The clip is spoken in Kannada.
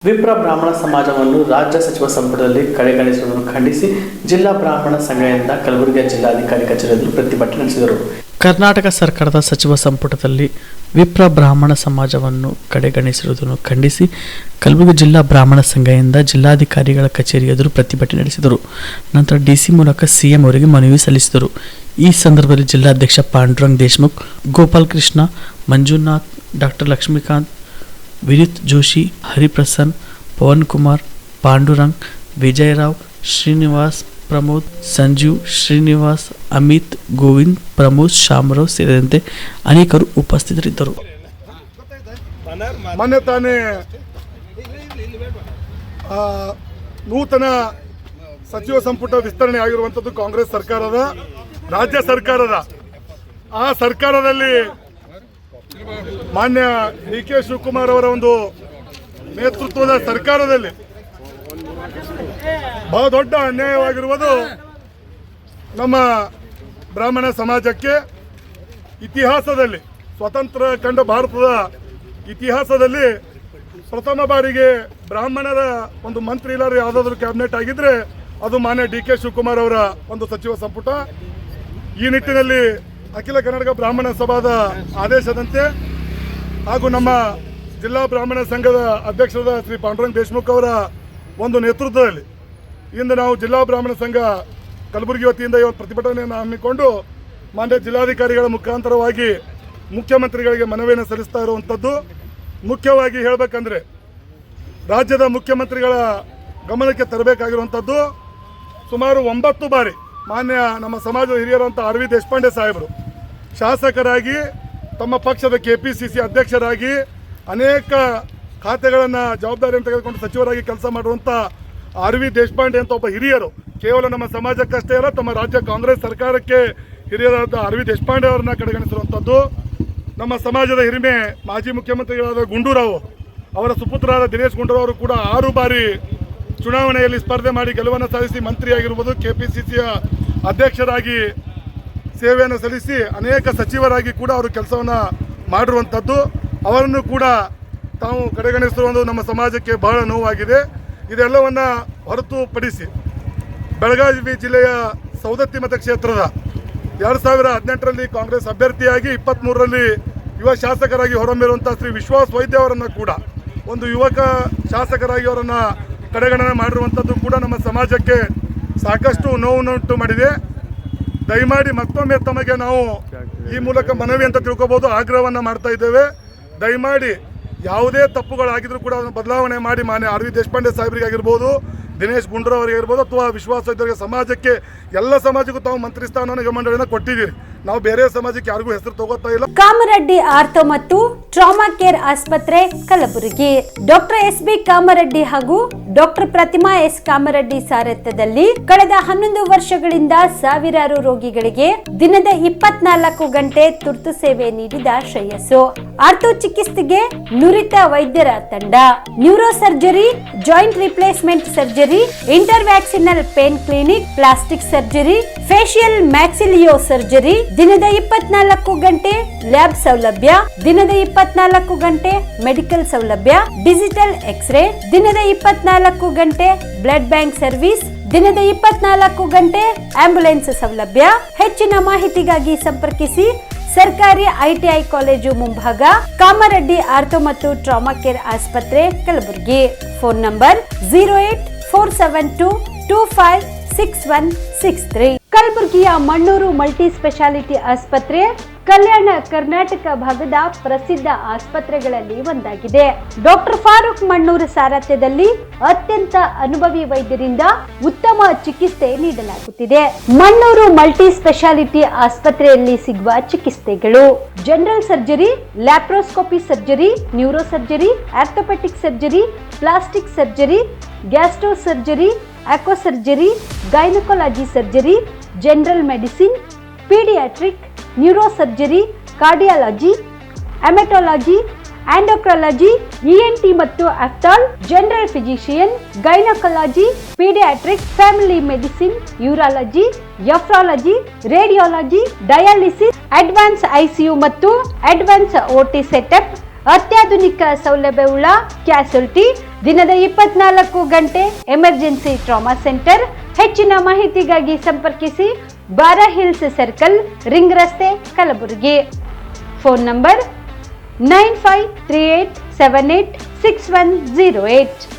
ವಿಪ್ರ ಬ್ರಾಹ್ಮಣ ಸಮಾಜವನ್ನು ರಾಜ್ಯ ಸಚಿವ ಸಂಪುಟದಲ್ಲಿ ಕಡೆಗಣಿಸುವುದನ್ನು ಖಂಡಿಸಿ ಜಿಲ್ಲಾ ಬ್ರಾಹ್ಮಣ ಸಂಘದಿಂದ ಕಲಬುರಗಿಯ ಜಿಲ್ಲಾಧಿಕಾರಿ ಕಚೇರಿಯಲ್ಲಿ ಪ್ರತಿಭಟನೆ ನಡೆಸಿದರು. ಕರ್ನಾಟಕ ಸರ್ಕಾರದ ಸಚಿವ ಸಂಪುಟದಲ್ಲಿ ವಿಪ್ರ ಬ್ರಾಹ್ಮಣ ಸಮಾಜವನ್ನು ಕಡೆಗಣಿಸಿರುವುದನ್ನು ಖಂಡಿಸಿ ಕಲಬುರಗಿ ಜಿಲ್ಲಾ ಬ್ರಾಹ್ಮಣ ಸಂಘದಿಂದ ಜಿಲ್ಲಾಧಿಕಾರಿಗಳ ಕಚೇರಿ ಎದುರು ಪ್ರತಿಭಟನೆ ನಡೆಸಿದರು. ನಂತರ ಡಿಸಿ ಮೂಲಕ ಸಿಎಂ ಅವರಿಗೆ ಮನವಿ ಸಲ್ಲಿಸಿದರು. ಈ ಸಂದರ್ಭದಲ್ಲಿ ಜಿಲ್ಲಾಧ್ಯಕ್ಷ ಪಾಂಡುರಂಗ್ ದೇಶಮುಖ್, ಗೋಪಾಲ್ ಕೃಷ್ಣ, ಮಂಜುನಾಥ್, ಡಾಕ್ಟರ್ ಲಕ್ಷ್ಮೀಕಾಂತ್, ವಿನಿತ್ ಜೋಶಿ, ಹರಿಪ್ರಸನ್ನ, ಪವನ್ ಕುಮಾರ್, ಪಾಂಡುರಂಗ್, ವಿಜಯರಾವ್, ಶ್ರೀನಿವಾಸ್, ಪ್ರಮೋದ್, ಸಂಜೀವ್, ಶ್ರೀನಿವಾಸ್, ಅಮಿತ್, ಗೋವಿಂದ್, ಪ್ರಮೋದ್, ಶಾಮರಾವ್ ಸೇರಿದಂತೆ ಅನೇಕರು ಉಪಸ್ಥಿತರಿದ್ದರು. ಮೊನ್ನೆ ತಾನೇ ನೂತನ ಸಚಿವ ಸಂಪುಟ ವಿಸ್ತರಣೆ ಆಗಿರುವಂಥದ್ದು ಕಾಂಗ್ರೆಸ್ ಸರ್ಕಾರದ, ರಾಜ್ಯ ಸರ್ಕಾರದ. ಆ ಸರ್ಕಾರದಲ್ಲಿ ಮಾನ್ಯ ಡಿ.ಕೆ. ಶಿವಕುಮಾರ್ ಅವರ ಒಂದು ನೇತೃತ್ವದ ಸರ್ಕಾರದಲ್ಲಿ ಬಹಳ ದೊಡ್ಡ ಅನ್ಯಾಯವಾಗಿರುವುದು ನಮ್ಮ ಬ್ರಾಹ್ಮಣ ಸಮಾಜಕ್ಕೆ. ಇತಿಹಾಸದಲ್ಲಿ, ಸ್ವತಂತ್ರ ಕಂಡ ಭಾರತದ ಇತಿಹಾಸದಲ್ಲಿ ಪ್ರಥಮ ಬಾರಿಗೆ ಬ್ರಾಹ್ಮಣರ ಒಂದು ಮಂತ್ರಿ ಇಲ್ಲರು ಯಾವುದಾದ್ರೂ ಕ್ಯಾಬಿನೆಟ್ ಆಗಿದ್ರೆ ಅದು ಮಾನ್ಯ ಡಿ.ಕೆ. ಶಿವಕುಮಾರ್ ಅವರ ಒಂದು ಸಚಿವ ಸಂಪುಟ. ಈ ನಿಟ್ಟಿನಲ್ಲಿ ಅಖಿಲ ಕರ್ನಾಟಕ ಬ್ರಾಹ್ಮಣ ಸಭಾದ ಆದೇಶದಂತೆ ಹಾಗೂ ನಮ್ಮ ಜಿಲ್ಲಾ ಬ್ರಾಹ್ಮಣ ಸಂಘದ ಅಧ್ಯಕ್ಷರಾದ ಶ್ರೀ ಪಾಂಡುರಂಗ್ ದೇಶಮುಖ್ ಅವರ ಒಂದು ನೇತೃತ್ವದಲ್ಲಿ ಇಂದು ನಾವು ಜಿಲ್ಲಾ ಬ್ರಾಹ್ಮಣ ಸಂಘ ಕಲಬುರಗಿ ವತಿಯಿಂದ ಇವತ್ತು ಪ್ರತಿಭಟನೆಯನ್ನು ಹಮ್ಮಿಕೊಂಡು ಮಾನ್ಯ ಜಿಲ್ಲಾಧಿಕಾರಿಗಳ ಮುಖಾಂತರವಾಗಿ ಮುಖ್ಯಮಂತ್ರಿಗಳಿಗೆ ಮನವಿಯನ್ನು ಸಲ್ಲಿಸ್ತಾ ಇರುವಂಥದ್ದು. ಮುಖ್ಯವಾಗಿ ಹೇಳಬೇಕಂದ್ರೆ ರಾಜ್ಯದ ಮುಖ್ಯಮಂತ್ರಿಗಳ ಗಮನಕ್ಕೆ ತರಬೇಕಾಗಿರುವಂಥದ್ದು, ಸುಮಾರು 9 ಬಾರಿ ಮಾನ್ಯ ನಮ್ಮ ಸಮಾಜದ ಹಿರಿಯರಂಥ ಆರ್ ವಿ ದೇಶಪಾಂಡೆ ಸಾಹೇಬರು ಶಾಸಕರಾಗಿ, ತಮ್ಮ ಪಕ್ಷದ KPCC ಅಧ್ಯಕ್ಷರಾಗಿ, ಅನೇಕ ಖಾತೆಗಳನ್ನು ಜವಾಬ್ದಾರಿಯನ್ನು ತೆಗೆದುಕೊಂಡು ಸಚಿವರಾಗಿ ಕೆಲಸ ಮಾಡುವಂಥ ಆರ್ ವಿ ದೇಶಪಾಂಡೆ ಅಂತ ಒಬ್ಬ ಹಿರಿಯರು, ಕೇವಲ ನಮ್ಮ ಸಮಾಜಕ್ಕಷ್ಟೇ ಅಲ್ಲ ತಮ್ಮ ರಾಜ್ಯ ಕಾಂಗ್ರೆಸ್ ಸರ್ಕಾರಕ್ಕೆ ಹಿರಿಯರಾದ ಆರ್ ವಿ ದೇಶಪಾಂಡೆ ಅವರನ್ನ ಕಡೆಗಣಿಸಿರುವಂಥದ್ದು. ನಮ್ಮ ಸಮಾಜದ ಹಿರಿಮೆ ಮಾಜಿ ಮುಖ್ಯಮಂತ್ರಿಗಳಾದ ಗುಂಡೂರಾವ್ ಅವರ ಸುಪುತ್ರರಾದ ದಿನೇಶ್ ಗುಂಡೂರಾವ್ ಅವರು ಕೂಡ 6 ಬಾರಿ ಚುನಾವಣೆಯಲ್ಲಿ ಸ್ಪರ್ಧೆ ಮಾಡಿ ಗೆಲುವನ್ನು ಸಾಧಿಸಿ ಮಂತ್ರಿಯಾಗಿರ್ಬೋದು, KPCCಯ ಅಧ್ಯಕ್ಷರಾಗಿ ಸೇವೆಯನ್ನು ಸಲ್ಲಿಸಿ ಅನೇಕ ಸಚಿವರಾಗಿ ಕೂಡ ಅವರು ಕೆಲಸವನ್ನು ಮಾಡಿರುವಂಥದ್ದು. ಅವರನ್ನು ಕೂಡ ತಾವು ಕಡೆಗಣಿಸಿರುವುದು ನಮ್ಮ ಸಮಾಜಕ್ಕೆ ಬಹಳ ನೋವಾಗಿದೆ. ಇದೆಲ್ಲವನ್ನು ಹೊರತುಪಡಿಸಿ ಬೆಳಗಾವಿ ಜಿಲ್ಲೆಯ ಸೌದತ್ತಿ ಮತಕ್ಷೇತ್ರದ 2018ರಲ್ಲಿ ಕಾಂಗ್ರೆಸ್ ಅಭ್ಯರ್ಥಿಯಾಗಿ 23ರಲ್ಲಿ ಯುವ ಶಾಸಕರಾಗಿ ಹೊರಹೊಮ್ಮಿರುವಂಥ ಶ್ರೀ ವಿಶ್ವಾಸ್ ವೈದ್ಯ ಅವರನ್ನು ಕೂಡ ಒಂದು ಯುವಕ ಶಾಸಕರಾಗಿ ಅವರನ್ನು ಕಡೆಗಣನೆ ಮಾಡಿರುವಂಥದ್ದು ಕೂಡ ನಮ್ಮ ಸಮಾಜಕ್ಕೆ ಸಾಕಷ್ಟು ನೋವುಂಟು ಮಾಡಿದೆ. ದಯಮಾಡಿ ಮತ್ತೊಮ್ಮೆ ತಮಗೆ ನಾವು ಈ ಮೂಲಕ ಮನವಿ ಅಂತ ತಿಳ್ಕೊಬೋದು, ಆಗ್ರಹವನ್ನು ಮಾಡ್ತಾ ಇದ್ದೇವೆ. ದಯಮಾಡಿ ಯಾವುದೇ ತಪ್ಪುಗಳಾಗಿದ್ರೂ ಕೂಡ ಅದನ್ನು ಬದಲಾವಣೆ ಮಾಡಿ ಮಾನ್ಯ ಆರ್ ವಿ ದೇಶಪಾಂಡೆ ಸಾಹೇಬರಿಗಾಗಿರ್ಬೋದು, ದಿನೇಶ್ ಗುಂಡೂರಾವ್ ಅವರಿಗಿರ್ಬೋದು, ಅಥವಾ ವಿಶ್ವಾಸ ವೈದ್ಯರಿಗೆ ಸಮಾಜಕ್ಕೆ ಎಲ್ಲ ಸಮಾಜಕ್ಕೂ ತಾವು ಮಂತ್ರಿ ಸ್ಥಾನ ನಿಗಮಂಡಳಿಯನ್ನು ಕೊಟ್ಟಿದ್ದೀರಿ. ನಾವು ಬೇರೆ ಸಮಾಜಕ್ಕೆ ಯಾರಿಗೂ ಹೆಸರು ತಗೋತಾ ಇಲ್ಲ. ಕಾಮರೆಡ್ಡಿ ಆರ್ಥೋ ಮತ್ತು ಟ್ರಾಮಾ ಕೇರ್ ಆಸ್ಪತ್ರೆ ಕಲಬುರಗಿ. Doctor S B. ಕಾಮರೆಡ್ಡಿ ಹಾಗೂ ಡಾಕ್ಟರ್ ಪ್ರತಿಮಾ ಎಸ್. ಕಾಮರೆಡ್ಡಿ ಸಾರಥ್ಯದಲ್ಲಿ ಕಳೆದ 11 ವರ್ಷಗಳಿಂದ ಸಾವಿರಾರು ರೋಗಿಗಳಿಗೆ ದಿನದ 24 ಗಂಟೆ ತುರ್ತು ಸೇವೆ ನೀಡಿದ ಶ್ರೇಯಸ್ಸು. ಆರ್ಥೋ ಚಿಕಿತ್ಸೆಗೆ ನುರಿತ ವೈದ್ಯರ ತಂಡ, neuro surgery, joint replacement surgery, interventional pain clinic, plastic surgery, facial maxillo surgery, ದಿನದ 24 ಗಂಟೆ ಲ್ಯಾಬ್ ಸೌಲಭ್ಯ, ದಿನದ 24 ಗಂಟೆ ಮೆಡಿಕಲ್ ಸೌಲಭ್ಯ, ಡಿಜಿಟಲ್ ಎಕ್ಸ್ರೇ, ದಿನದ 24 ಗಂಟೆ ಬ್ಲಡ್ ಬ್ಯಾಂಕ್ ಸರ್ವಿಸ್, ದಿನದ 24 ಗಂಟೆ ಆಂಬ್ಯುಲೆನ್ಸ್ ಸೌಲಭ್ಯ. ಹೆಚ್ಚಿನ ಮಾಹಿತಿಗಾಗಿ ಸಂಪರ್ಕಿಸಿ ಸರ್ಕಾರಿ ITI ಕಾಲೇಜು ಮುಂಭಾಗ, ಕಾಮರೆಡ್ಡಿ ಆರ್ಥೋ ಮತ್ತು ಟ್ರಾಮಾ ಕೇರ್ ಆಸ್ಪತ್ರೆ ಕಲಬುರಗಿ. Phone number 08472256163. ಕಲಬುರಗಿಯ ಮಣ್ಣೂರು ಮಲ್ಟಿ ಸ್ಪೆಷಾಲಿಟಿ ಆಸ್ಪತ್ರೆ ಕಲ್ಯಾಣ ಕರ್ನಾಟಕ ಭಾಗದ ಪ್ರಸಿದ್ಧ ಆಸ್ಪತ್ರೆಗಳಲ್ಲಿ ಒಂದಾಗಿದೆ. ಡಾಕ್ಟರ್ ಫಾರೂಕ್ ಮಣ್ಣೂರು ಸಾರಥ್ಯದಲ್ಲಿ ಅತ್ಯಂತ ಅನುಭವಿ ವೈದ್ಯರಿಂದ ಉತ್ತಮ ಚಿಕಿತ್ಸೆ ನೀಡಲಾಗುತ್ತಿದೆ. ಮಣ್ಣೂರು ಮಲ್ಟಿ ಸ್ಪೆಷಾಲಿಟಿ ಆಸ್ಪತ್ರೆಯಲ್ಲಿ ಸಿಗುವ ಚಿಕಿತ್ಸೆಗಳು: general surgery, laparoscopy surgery, neuro surgery, orthopaedic surgery, plastic surgery, gastro surgery, aqua surgery, gynaecology surgery, general medicine, paediatric, neuro surgery, cardiology, haematology, endocrinology, ENT ಮತ್ತು ophthal, general physician, gynaecology, paediatric, family medicine, urology, nephrology, radiology, dialysis, advance ICU ಮತ್ತು ಅಡ್ವಾನ್ಸ್ OT ಸೆಟಪ್, ಅತ್ಯಾಧುನಿಕ ಸೌಲಭ್ಯವುಳ್ಳ ಕ್ಯಾಸುಲಿಟಿ, ದಿನದ 24 ಗಂಟೆ ಎಮರ್ಜೆನ್ಸಿ ಟ್ರಾಮಾ ಸೆಂಟರ್. ಹೆಚ್ಚಿನ ಮಾಹಿತಿಗಾಗಿ ಸಂಪರ್ಕಿಸಿ ಬಾರಾ ಹಿಲ್ಸ್ ಸರ್ಕಲ್, ರಿಂಗ್ ರಸ್ತೆ, ಕಲಬುರಗಿ. Phone number 9538786108.